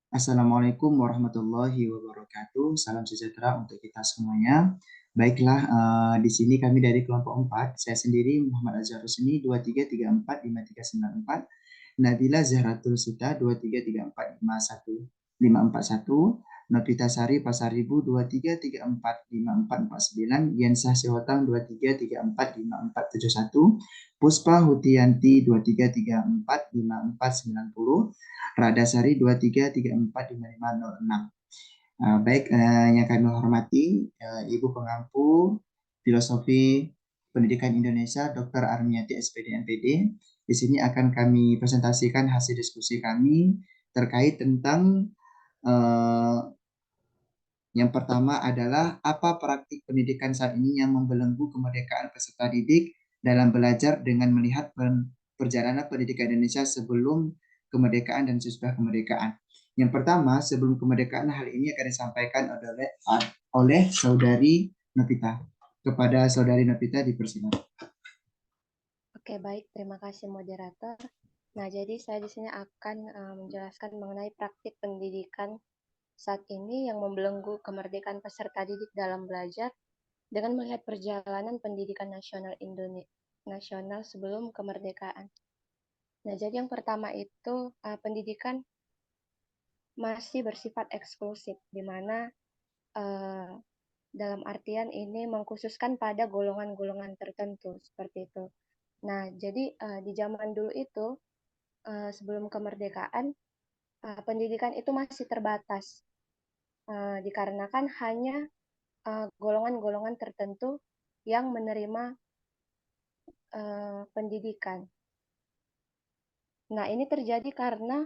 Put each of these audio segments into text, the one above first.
Assalamualaikum warahmatullahi wabarakatuh. Salam sejahtera untuk kita semuanya. Baiklah, di sini kami dari kelompok 4. Saya sendiri Muhammad Azhar Rusni 23345394. Nabila Zahratul Sita 233451. Novita Sari Pasaribu 23345449. Yensah Sihotang 23345471. Puspa Hutianti 23345490. Radasari 23345506. Baik, yang kami hormati Ibu Pengampu Filosofi Pendidikan Indonesia Dr. Armiati SPD MPD. Di sini akan kami presentasikan hasil diskusi kami terkait tentang yang pertama adalah apa praktik pendidikan saat ini yang membelenggu kemerdekaan peserta didik dalam belajar dengan melihat perjalanan pendidikan Indonesia sebelum kemerdekaan dan sesudah kemerdekaan. Yang pertama, sebelum kemerdekaan hal ini akan disampaikan oleh Saudari Novita. Kepada Saudari Novita dipersilakan. Oke, baik. Terima kasih moderator. Nah, jadi saya di sini akan menjelaskan mengenai praktik pendidikan saat ini yang membelenggu kemerdekaan peserta didik dalam belajar dengan melihat perjalanan pendidikan nasional nasional sebelum kemerdekaan. Nah, jadi yang pertama itu pendidikan masih bersifat eksklusif, di mana dalam artian ini mengkhususkan pada golongan-golongan tertentu, seperti itu. Nah, jadi di zaman dulu itu, sebelum kemerdekaan, pendidikan itu masih terbatas, dikarenakan hanya golongan-golongan tertentu yang menerima pendidikan. Nah, ini terjadi karena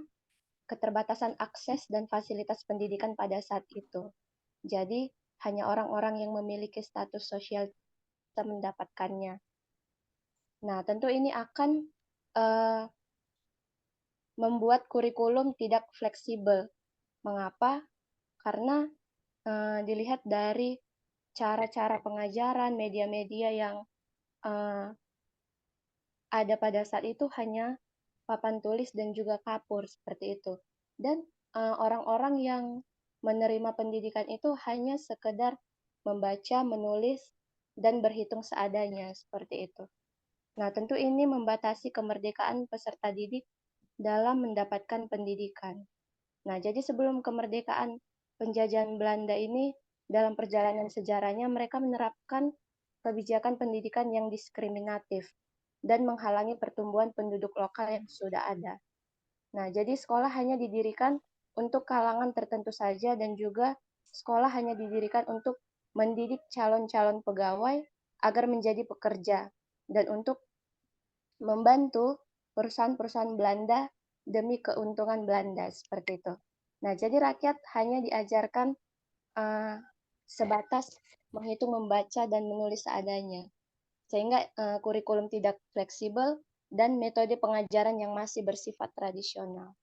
keterbatasan akses dan fasilitas pendidikan pada saat itu. Jadi, hanya orang-orang yang memiliki status sosial bisa mendapatkannya. Nah, tentu ini akan membuat kurikulum tidak fleksibel. Mengapa? Karena dilihat dari cara-cara pengajaran, media-media yang ada pada saat itu hanya papan tulis dan juga kapur seperti itu. Dan orang-orang yang menerima pendidikan itu hanya sekedar membaca, menulis, dan berhitung seadanya seperti itu. Nah, tentu ini membatasi kemerdekaan peserta didik dalam mendapatkan pendidikan. Nah, jadi sebelum kemerdekaan penjajahan Belanda ini, dalam perjalanan sejarahnya mereka menerapkan kebijakan pendidikan yang diskriminatif dan menghalangi pertumbuhan penduduk lokal yang sudah ada. Nah, jadi sekolah hanya didirikan untuk kalangan tertentu saja dan juga sekolah hanya didirikan untuk mendidik calon-calon pegawai agar menjadi pekerja dan untuk membantu perusahaan-perusahaan Belanda demi keuntungan Belanda seperti itu. Nah, jadi rakyat hanya diajarkan sebatas menghitung, membaca, dan menulis seadanya, sehingga kurikulum tidak fleksibel dan metode pengajaran yang masih bersifat tradisional.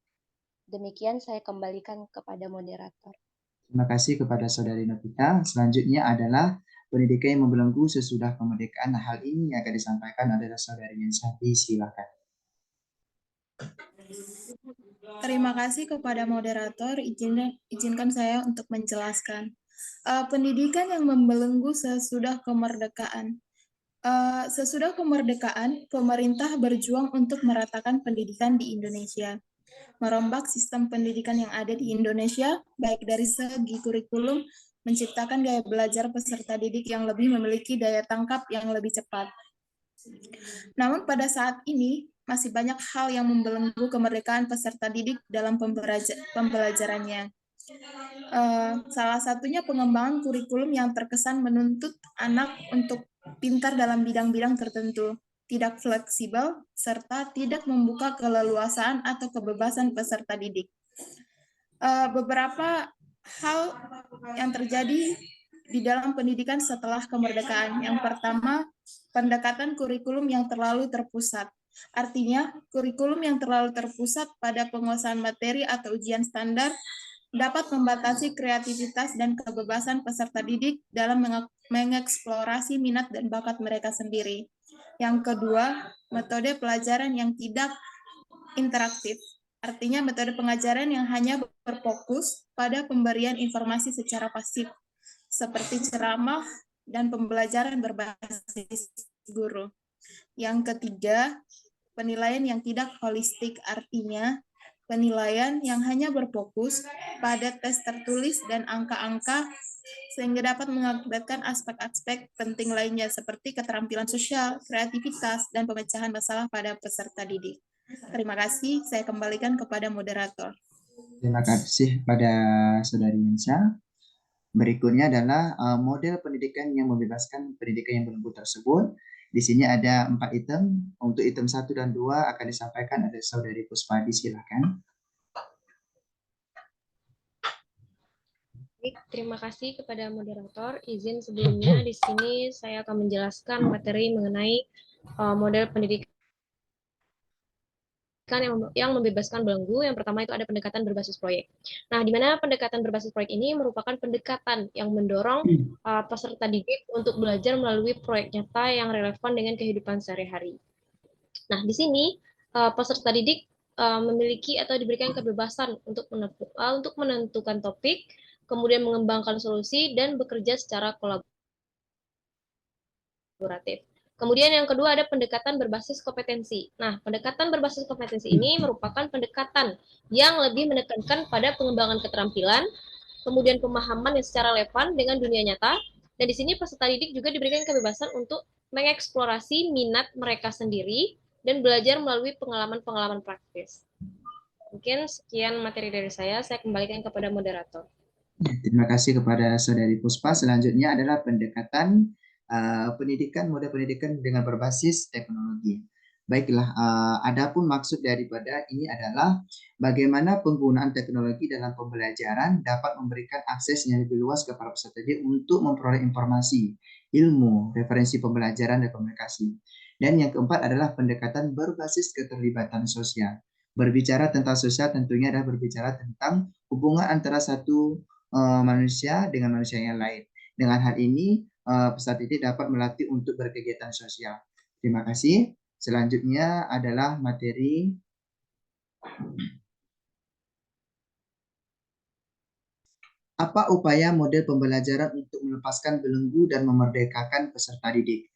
Demikian saya kembalikan kepada moderator. Terima kasih kepada Saudari Novita. Selanjutnya adalah pendidikan yang membelenggu sesudah kemerdekaan. Nah, hal ini akan disampaikan adalah Saudari Yensati. Silakan. Terima kasih kepada moderator. Izinkan saya untuk menjelaskan. Pendidikan yang membelenggu sesudah kemerdekaan. Sesudah kemerdekaan, pemerintah berjuang untuk meratakan pendidikan di Indonesia, merombak sistem pendidikan yang ada di Indonesia, baik dari segi kurikulum, menciptakan gaya belajar peserta didik yang lebih memiliki daya tangkap yang lebih cepat. Namun pada saat ini, masih banyak hal yang membelenggu kemerdekaan peserta didik dalam pembelajarannya. Salah satunya pengembangan kurikulum yang terkesan menuntut anak untuk pintar dalam bidang-bidang tertentu, tidak fleksibel, serta tidak membuka keleluasaan atau kebebasan peserta didik. Beberapa hal yang terjadi di dalam pendidikan setelah kemerdekaan. Yang pertama, pendekatan kurikulum yang terlalu terpusat. Artinya, kurikulum yang terlalu terpusat pada penguasaan materi atau ujian standar dapat membatasi kreativitas dan kebebasan peserta didik dalam mengeksplorasi minat dan bakat mereka sendiri. Yang kedua, metode pelajaran yang tidak interaktif. artinya metode pengajaran yang hanya berfokus pada pemberian informasi secara pasif, seperti ceramah dan pembelajaran berbasis guru. Yang ketiga, penilaian yang tidak holistik, artinya penilaian yang hanya berfokus pada tes tertulis dan angka-angka sehingga dapat mengakibatkan aspek-aspek penting lainnya seperti keterampilan sosial, kreativitas, dan pemecahan masalah pada peserta didik. Terima kasih, saya kembalikan kepada moderator. Terima kasih pada Saudari Yunsa. Berikutnya adalah model pendidikan yang membebaskan pendidikan yang belenggu tersebut. Di sini ada 4 item. Untuk item 1 dan 2 akan disampaikan oleh Saudari Puspadi, silakan. Baik, terima kasih kepada moderator. Izin sebelumnya di sini saya akan menjelaskan materi mengenai model pendidikan yang membebaskan belenggu. Yang pertama itu ada pendekatan berbasis proyek. Nah, di mana pendekatan berbasis proyek ini merupakan pendekatan yang mendorong peserta didik untuk belajar melalui proyek nyata yang relevan dengan kehidupan sehari-hari. Nah, di sini peserta didik memiliki atau diberikan kebebasan untuk menentukan topik, kemudian mengembangkan solusi, dan bekerja secara kolaboratif. Kemudian yang kedua ada pendekatan berbasis kompetensi. Nah, pendekatan berbasis kompetensi ini merupakan pendekatan yang lebih menekankan pada pengembangan keterampilan, kemudian pemahaman yang secara relevan dengan dunia nyata, dan di sini peserta didik juga diberikan kebebasan untuk mengeksplorasi minat mereka sendiri dan belajar melalui pengalaman-pengalaman praktis. Mungkin sekian materi dari saya kembalikan kepada moderator. Terima kasih kepada Saudari Puspa. Selanjutnya adalah pendekatan pendidikan, model pendidikan dengan berbasis teknologi. Baiklah, adapun maksud daripada ini adalah bagaimana penggunaan teknologi dalam pembelajaran dapat memberikan akses yang lebih luas kepada peserta didik untuk memperoleh informasi, ilmu, referensi pembelajaran dan komunikasi. Dan yang keempat adalah pendekatan berbasis keterlibatan sosial. Berbicara tentang sosial tentunya adalah berbicara tentang hubungan antara satu manusia dengan manusia yang lain. Dengan hal ini, peserta didik dapat melatih untuk berkegiatan sosial. Terima kasih. Selanjutnya adalah materi apa upaya model pembelajaran untuk melepaskan belenggu dan memerdekakan peserta didik.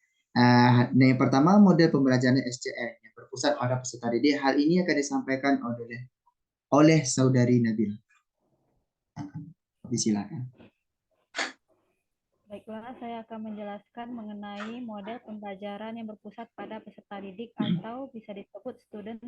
Yang pertama, model pembelajaran SCL yang berpusat pada peserta didik. Hal ini akan disampaikan oleh Saudari Nabila. Silakan. Baiklah, saya akan menjelaskan mengenai model pembelajaran yang berpusat pada peserta didik atau bisa disebut student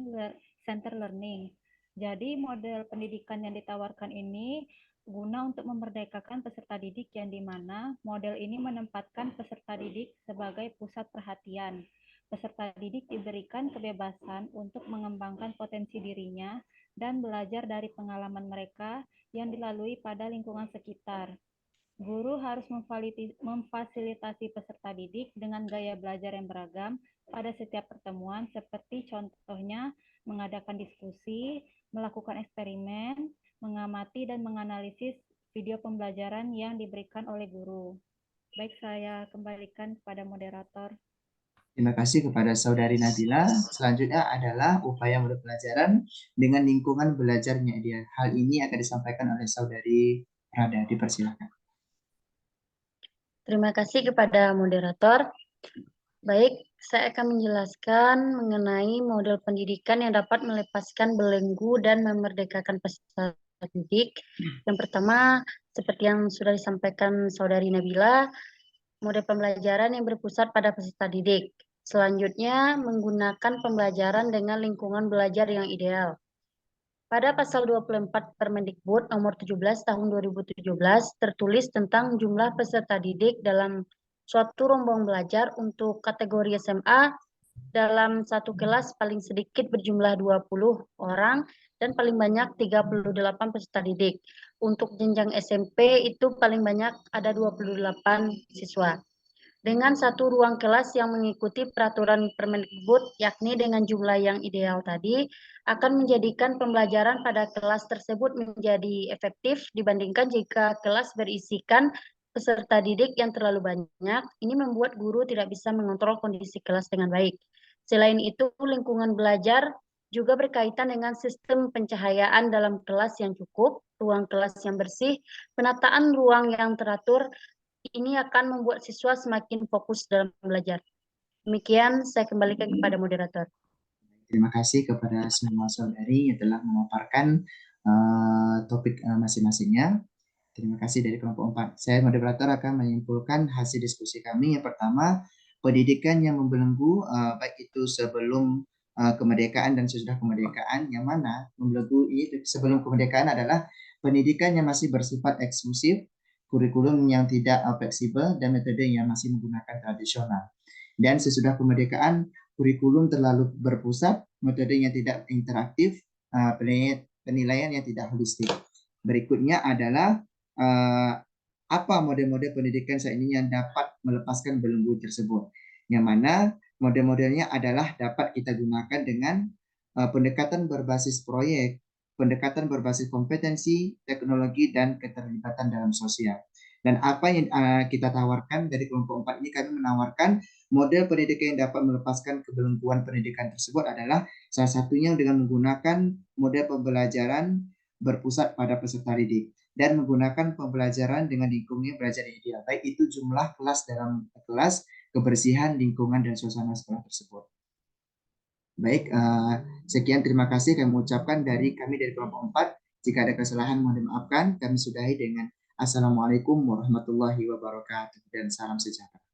center learning. Jadi model pendidikan yang ditawarkan ini guna untuk memerdekakan peserta didik yang dimana model ini menempatkan peserta didik sebagai pusat perhatian. Peserta didik diberikan kebebasan untuk mengembangkan potensi dirinya dan belajar dari pengalaman mereka yang dilalui pada lingkungan sekitar. Guru harus memfasilitasi peserta didik dengan gaya belajar yang beragam pada setiap pertemuan, seperti contohnya mengadakan diskusi, melakukan eksperimen, mengamati dan menganalisis video pembelajaran yang diberikan oleh guru. Baik, saya kembalikan kepada moderator. Terima kasih kepada Saudari Nabila. Selanjutnya adalah upaya model pelajaran dengan lingkungan belajarnya ideal. Hal ini akan disampaikan oleh Saudari Rada. Dipersilakan. Terima kasih kepada moderator. Baik, saya akan menjelaskan mengenai model pendidikan yang dapat melepaskan belenggu dan memerdekakan peserta didik. Yang pertama, seperti yang sudah disampaikan Saudari Nabila, model pembelajaran yang berpusat pada peserta didik. Selanjutnya, menggunakan pembelajaran dengan lingkungan belajar yang ideal. Pada pasal 24 Permendikbud nomor 17 tahun 2017 tertulis tentang jumlah peserta didik dalam suatu rombongan belajar untuk kategori SMA dalam satu kelas paling sedikit berjumlah 20 orang dan paling banyak 38 peserta didik. Untuk jenjang SMP itu paling banyak ada 28 siswa. Dengan satu ruang kelas yang mengikuti peraturan Permendikbud, yakni dengan jumlah yang ideal tadi, akan menjadikan pembelajaran pada kelas tersebut menjadi efektif dibandingkan jika kelas berisikan peserta didik yang terlalu banyak. Ini membuat guru tidak bisa mengontrol kondisi kelas dengan baik. Selain itu, lingkungan belajar juga berkaitan dengan sistem pencahayaan dalam kelas yang cukup, ruang kelas yang bersih, penataan ruang yang teratur. Ini akan membuat siswa semakin fokus dalam belajar. Demikian saya kembalikan kepada moderator. Terima kasih kepada semua saudari yang telah memaparkan topik masing-masingnya. Terima kasih dari kelompok 4. Saya moderator akan menyimpulkan hasil diskusi kami. Yang pertama, pendidikan yang membelenggu baik itu sebelum kemerdekaan dan sesudah kemerdekaan, yang mana membelenggu ini sebelum kemerdekaan adalah pendidikan yang masih bersifat eksklusif, kurikulum yang tidak fleksibel, dan metode yang masih menggunakan tradisional. Dan sesudah kemerdekaan, kurikulum terlalu berpusat, metode yang tidak interaktif, penilaian yang tidak holistik. Berikutnya adalah apa model-model pendidikan saat ini yang dapat melepaskan belenggu tersebut. Yang mana model-modelnya adalah dapat kita gunakan dengan pendekatan berbasis proyek, pendekatan berbasis kompetensi, teknologi, dan keterlibatan dalam sosial. Dan apa yang kita tawarkan dari kelompok 4 ini, kami menawarkan model pendidikan yang dapat melepaskan kebelengguan pendidikan tersebut adalah salah satunya dengan menggunakan model pembelajaran berpusat pada peserta didik dan menggunakan pembelajaran dengan lingkungan belajar yang ideal, baik itu jumlah kelas dalam kelas, kebersihan lingkungan dan suasana sekolah tersebut. Baik, sekian, terima kasih kami ucapkan dari kami dari kelompok 4. Jika ada kesalahan mohon dimaafkan. Kami sudahi dengan Assalamualaikum warahmatullahi wabarakatuh dan salam sejahtera.